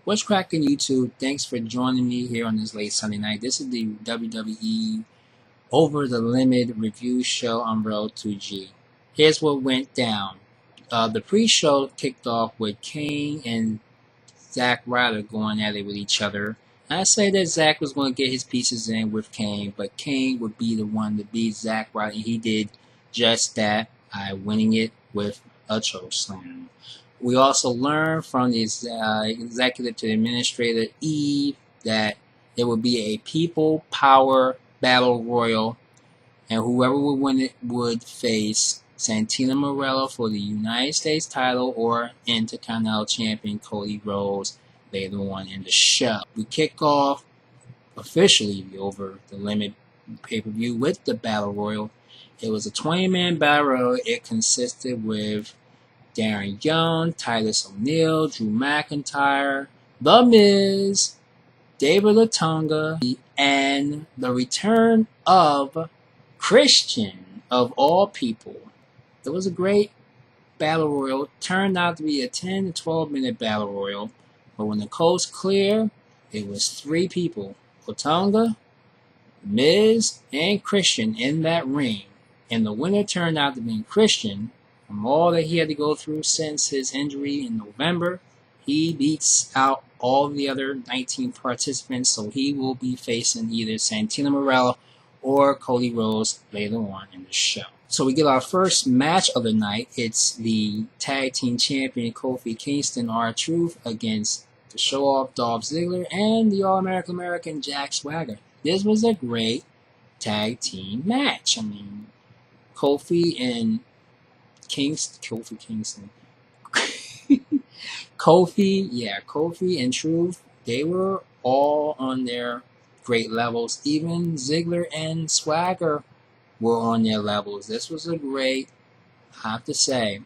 What's cracking, YouTube? Thanks for joining me here on this late Sunday night. This is the WWE Over the Limit review show on Road to G. Here's what went down. The pre-show kicked off with Kane and Zack Ryder going at it with each other. I say that Zack was going to get his pieces in with Kane, but Kane would be the one to beat Zack Ryder, and he did just that by winning it with a choke slam. We also learned from the executive to the administrator, Eve, that it would be a people power battle royal, and whoever would win it would face Santina Morello for the United States title or Intercontinental champion Cody Rhodes later on in the show. We kick off officially the Over the Limit pay-per-view with the battle royal. It was a 20-man battle royal. It consisted with Darren Young, Titus O'Neil, Drew McIntyre, The Miz, David Latonga, and the return of Christian, of all people. It was a great battle royal. Turned out to be a 10 to 12 minute battle royal. But when the coast cleared, it was three people, Latonga, Miz, and Christian in that ring. And the winner turned out to be Christian. From all that he had to go through since his injury in November, he beats out all the other 19 participants, so he will be facing either Santina Morello or Cody Rhodes later on in the show. So we get our first match of the night. It's the tag team champion Kofi Kingston, R-Truth, against the show-off Dolph Ziggler and the All-American Jack Swagger. This was a great tag team match. I mean, Kofi and Kofi and Truth, they were all on their great levels. Even Ziggler and Swagger were on their levels. This was a great, I have to say,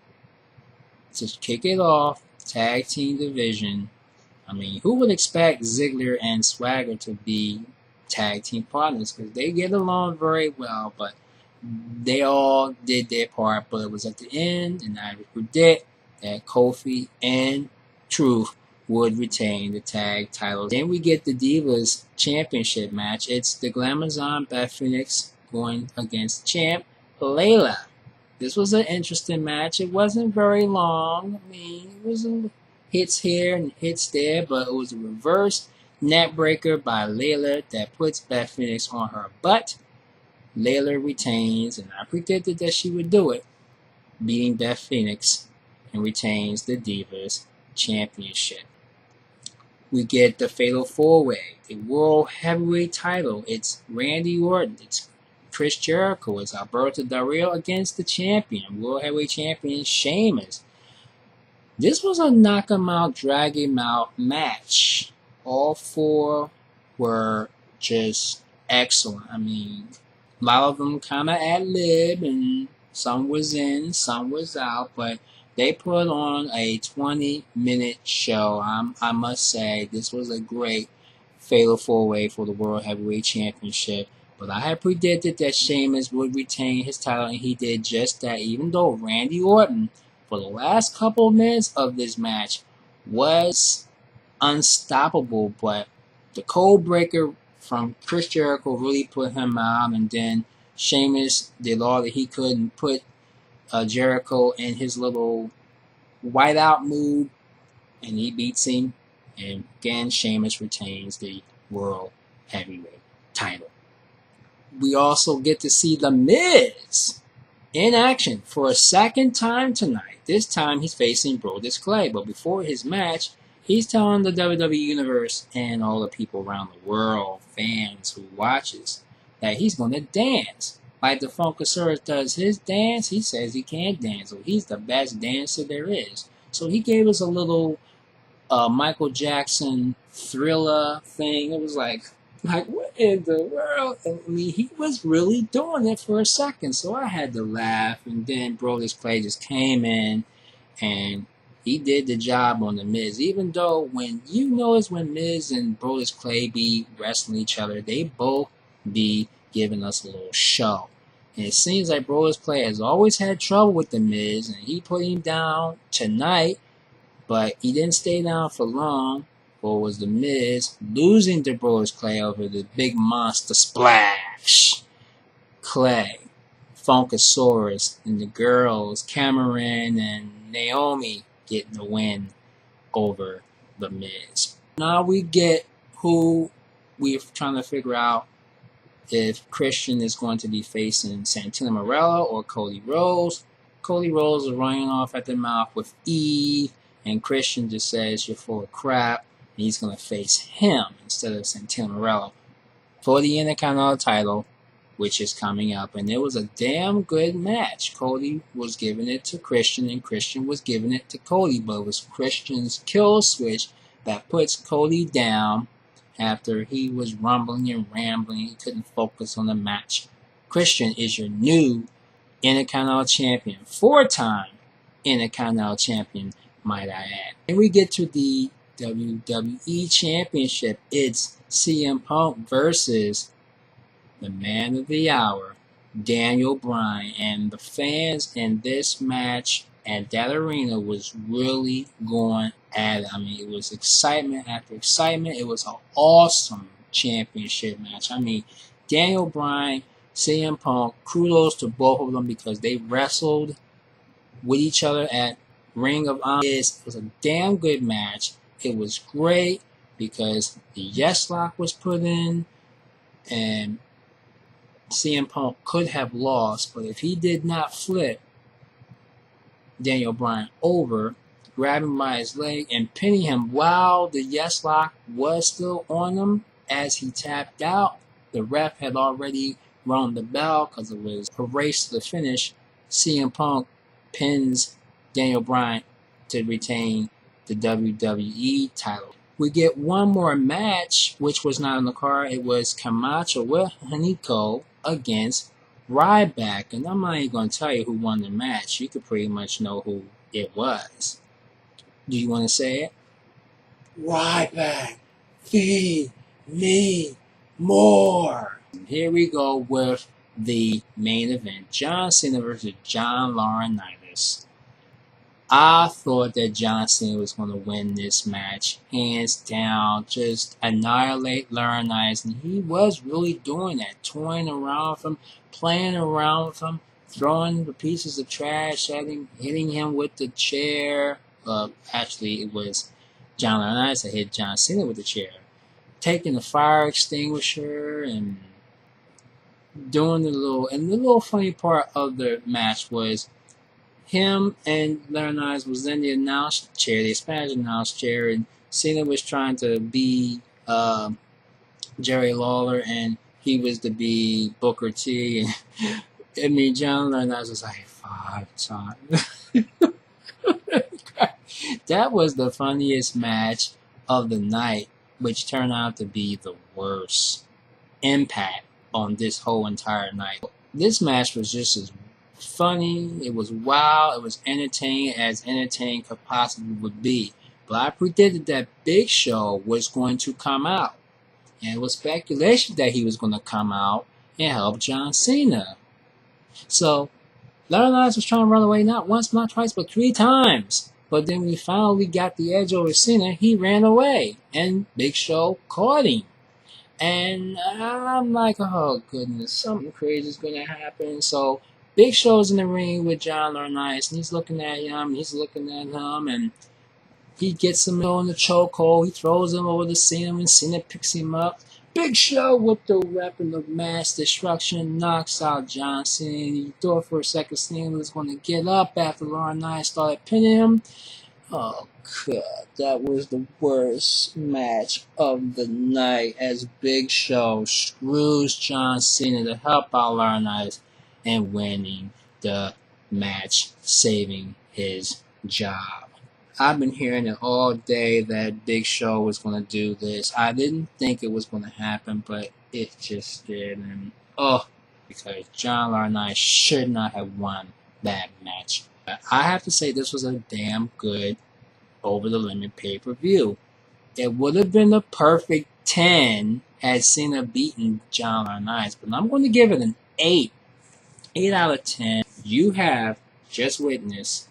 to kick it off, tag team division. I mean, who would expect Ziggler and Swagger to be tag team partners? Because they get along very well, but they all did their part, but it was at the end, and I predict that Kofi and Truth would retain the tag titles. Then we get the Divas Championship match. It's the Glamazon Beth Phoenix going against champ Layla. This was an interesting match. It wasn't very long. I mean, it was hits here and hits there, but it was a reverse net breaker by Layla that puts Beth Phoenix on her butt. Layla retains, and I predicted that she would do it, beating Beth Phoenix, and retains the Divas Championship. We get the Fatal 4-Way, the World Heavyweight title. It's Randy Orton, it's Chris Jericho, it's Alberto Del Rio against the champion, World Heavyweight Champion Sheamus. This was a knock him out, drag him out match. All four were just excellent. I mean, a lot of them kind of ad-lib, and some was in, some was out, but they put on a 20-minute show. I must say, this was a great Fatal 4-Way for the World Heavyweight Championship. But I had predicted that Sheamus would retain his title, and he did just that, even though Randy Orton, for the last couple of minutes of this match, was unstoppable. But the code breaker from Chris Jericho really put him out, and then Sheamus did all that he could and put Jericho in his little whiteout move, and he beats him, and again Sheamus retains the World Heavyweight title. We also get to see The Miz in action for a second time tonight. This time he's facing Brodus Clay, but before his match, he's telling the WWE Universe and all the people around the world, fans who watches, that he's going to dance. Like the Funkasaurus does his dance, he says he can't dance. So he's the best dancer there is. So he gave us a little Michael Jackson Thriller thing. It was like, what in the world? I mean, he was really doing it for a second. So I had to laugh. And then Brodus Clay just came in and he did the job on The Miz. Even though when you notice when Miz and Brodus Clay be wrestling each other, they both be giving us a little show. And it seems like Brodus Clay has always had trouble with The Miz, and he put him down tonight, but he didn't stay down for long. or was The Miz losing to Brodus Clay over the big monster splash. Clay, Funkasaurus, and the girls, Cameron and Naomi, getting the win over The Miz. Now we get who we're trying to figure out if Christian is going to be facing Santino Marella or Cody Rhodes. Cody Rhodes is running off at the mouth with Eve, and Christian just says you're full of crap, and he's going to face him instead of Santino Marella for the Intercontinental title, which is coming up. And it was a damn good match. Cody was giving it to Christian, and Christian was giving it to Cody, but it was Christian's kill switch that puts Cody down after he was rumbling and rambling. He couldn't focus on the match. Christian is your new Intercontinental Champion. 4-time Intercontinental Champion, might I add. And we get to the WWE Championship. It's CM Punk versus the man of the hour, Daniel Bryan. And the fans in this match at that arena was really going at it. I mean, it was excitement after excitement. It was an awesome championship match. I mean, Daniel Bryan, CM Punk, kudos to both of them because they wrestled with each other at Ring of Honor. It was a damn good match. It was great because the Yes Lock was put in, and CM Punk could have lost, but if he did not flip Daniel Bryan over, grab him by his leg and pinning him while the Yes Lock was still on him as he tapped out, the ref had already rung the bell because it was a race to the finish. CM Punk pins Daniel Bryan to retain the WWE title. We get one more match, which was not on the card. It was Camacho with Hanico against Ryback. And I'm not even going to tell you who won the match. You could pretty much know who it was. Do you want to say it? Ryback, feed me more. Here we go with the main event. John Cena versus John Laurinaitis. I thought that John Cena was going to win this match, hands down, just annihilate Laurinaitis, and he was really doing that, toying around with him, playing around with him, throwing the pieces of trash at him, hitting him with the chair. Actually, it was John Laurinaitis that hit John Cena with the chair, taking the fire extinguisher and doing the little funny part of the match was him and Laurinaitis was in the announce chair, the Spanish announce chair, and Cena was trying to be Jerry Lawler, and he was to be Booker T. And I mean, John Laurinaitis was like 5 times. That was the funniest match of the night, which turned out to be the worst impact on this whole entire night. This match was just as funny, it was wild, it was entertaining as entertaining could possibly would be. But I predicted that Big Show was going to come out. And it was speculation that he was going to come out and help John Cena. So, Laurinaitis was trying to run away not once, not twice, but 3 times. But then when he finally got the edge over Cena, he ran away. And Big Show caught him. And I'm like, oh goodness, something crazy is going to happen. So, Big Show's in the ring with John Laurinaitis, and he's looking at him, and he gets him in the chokehold. He throws him over to Cena, and Cena picks him up. Big Show with the weapon of mass destruction knocks out John Cena. He thought for a second Cena was going to get up after Laurinaitis started pinning him. Oh, God, that was the worst match of the night as Big Show screws John Cena to help out Laurinaitis and winning the match, saving his job. I've been hearing it all day that Big Show was going to do this. I didn't think it was going to happen, but it just did. And because John Laurinaitis should not have won that match. I have to say this was a damn good over-the-limit pay-per-view. It would have been a perfect 10 had Cena beaten John Laurinaitis, but I'm going to give it an 8. 8 out of 10. You have just witnessed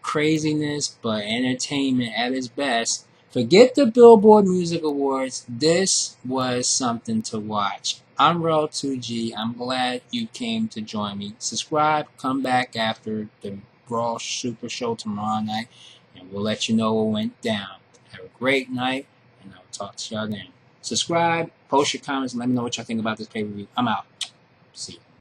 craziness but entertainment at its best Forget the Billboard Music Awards. This was something to watch. I'm Real 2G. I'm glad you came to join me. Subscribe. Come back after the Raw Super Show tomorrow night, and we'll let you know what went down. Have a great night, and I'll talk to y'all then. Subscribe. Post your comments. And let me know what y'all think about this pay-per-view. I'm out. See you.